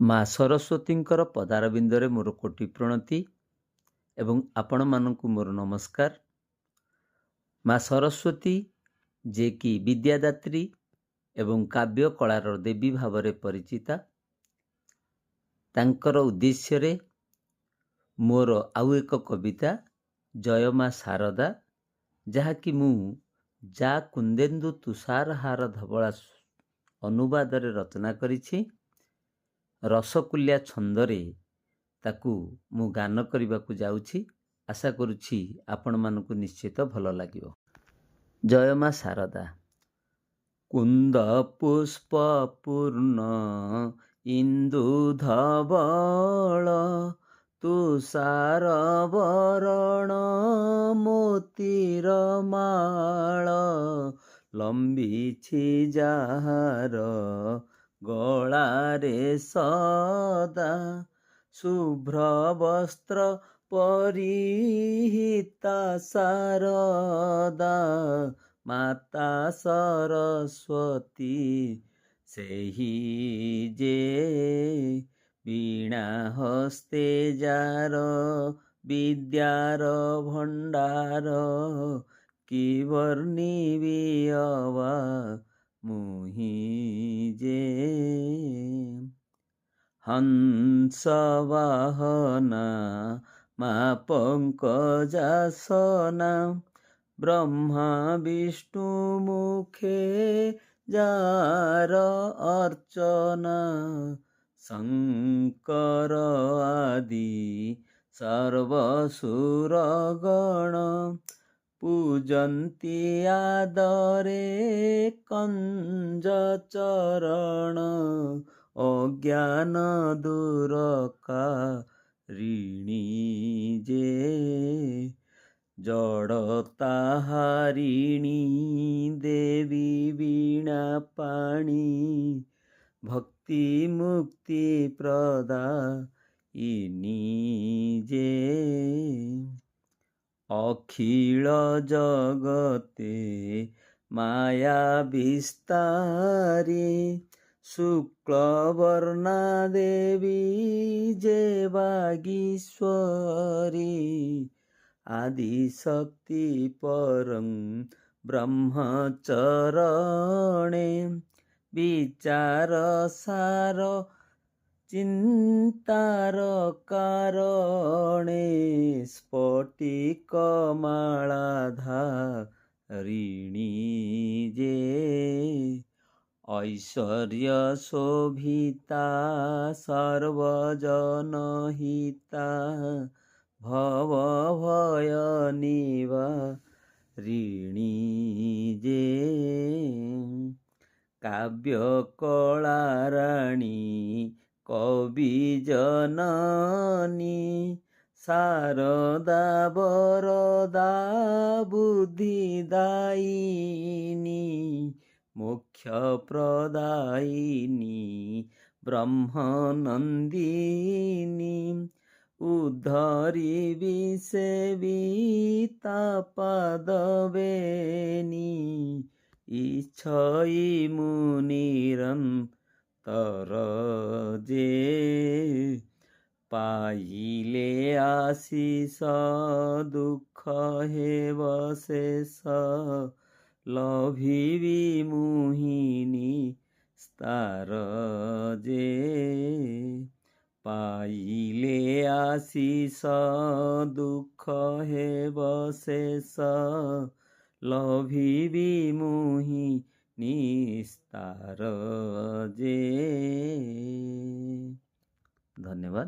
ମା ସରସ୍ୱତୀଙ୍କର ପଦାରବିନ୍ଦରେ ମୋର କୋଟି ପ୍ରଣତି ଏବଂ ଆପଣମାନଙ୍କୁ ମୋର ନମସ୍କାର। ମା ସରସ୍ୱତୀ ଯିଏକି ବିଦ୍ୟାଦାତ୍ରୀ ଏବଂ କାବ୍ୟ କଳାର ଦେବୀ ଭାବରେ ପରିଚିତା, ତାଙ୍କର ଉଦ୍ଦେଶ୍ୟରେ ମୋର ଆଉ ଏକ କବିତା ଜୟ ମା ଶାରଦା, ଯାହାକି ମୁଁ ଯା କୁନ୍ଦେନ୍ଦୁ ତୁଷାରହାର ଧବଳା ଅନୁବାଦରେ ରଚନା କରିଛି। ରସକୁଲ୍ୟା ଛନ୍ଦରେ ତାକୁ ମୁଁ ଗାନ କରିବାକୁ ଯାଉଛି। ଆଶା କରୁଛି ଆପଣମାନଙ୍କୁ ନିଶ୍ଚିତ ଭଲ ଲାଗିବ। ଜୟ ମା ଶାରଦା। କୁନ୍ଦ ପୁଷ୍ପ ପୂର୍ଣ୍ଣ ଇନ୍ଦୁ ଧବଳ ତୁଷାର ବରଣ ମୋତିର ମାଳ ଲମ୍ବିଛି ଯାହାର ଗଳାରେ ସଦା ଶୁଭ୍ର ବସ୍ତ୍ର ପରିହିତା ଶାରଦା ମାତା ସରସ୍ୱତୀ ସେହି ଯେ ବୀଣା ହସ୍ତେ ଯାର ବିଦ୍ୟାର ଭଣ୍ଡାର କି ବର୍ଣ୍ଣିବି ଅବା ମୁହିଁ ଯେ ହଂସ ବାହନା ମା ପଙ୍କଜାସନା ବ୍ରହ୍ମା ବିଷ୍ଣୁ ମୁଖେ ଯାର ଅର୍ଚ୍ଚନା ଶଙ୍କର ଆଦି ସର୍ବସୁରଗଣ ପୂଜନ୍ତି ଆଦରେ କଞ୍ଜ ଚରଣ ଅଜ୍ଞାନ ଦୂର କାରିଣୀ ଯେ ଜଡ଼ତା ହାରିଣୀ ଦେବୀ ବୀଣା ପାଣି ଭକ୍ତି ମୁକ୍ତି ପ୍ରଦାୟିନୀ ଯେ ଅଖିଳ ଜଗତେ ମାୟା ବିସ୍ତାରୀ ଶୁକ୍ଳବର୍ଣ୍ଣା ଦେବୀ ଯେ ବାଗୀଶ୍ୱରୀ ଆଦିଶକ୍ତି ପରଂ ବ୍ରହ୍ମଚରଣେ ବିଚାର ସାର ଚିନ୍ତାର କାରଣେ ସ୍ଫଟିକ ମାଳାଧାରିଣୀ ଯେ ଐଶ୍ୱର୍ଯ୍ୟ ଶୋଭିତା ସର୍ବଜନହିତା ଭବ ଭୟ ନିବାରିଣୀ ଯେ କାବ୍ୟ କଳାରାଣୀ କବି ଜନନୀ ଶାରଦା ବରଦା ବୁଦ୍ଧିଦାୟିନୀ ମୋକ୍ଷ ପ୍ରଦାୟିନୀ ବ୍ରହ୍ମନନ୍ଦିନୀ ଉଦ୍ଧରିବି ସେବିତା ପାଦବେନି ଇଚ୍ଛଇ ମୁନିରନ୍ତର ଯେ ପାଇଲେ ଆଶିଷ ଦୁଃଖ ହେବ ଶେଷ ଲଭିବି ମୁହିନି ସ୍ତାର ଯେ ପାଇଲେ ଆଶିଷ ଦୁଃଖ ହେବ ଶେଷ ଲଭିବି ମୁହିନି ସ୍ତାର ଯେ। ଧନ୍ୟବାଦ।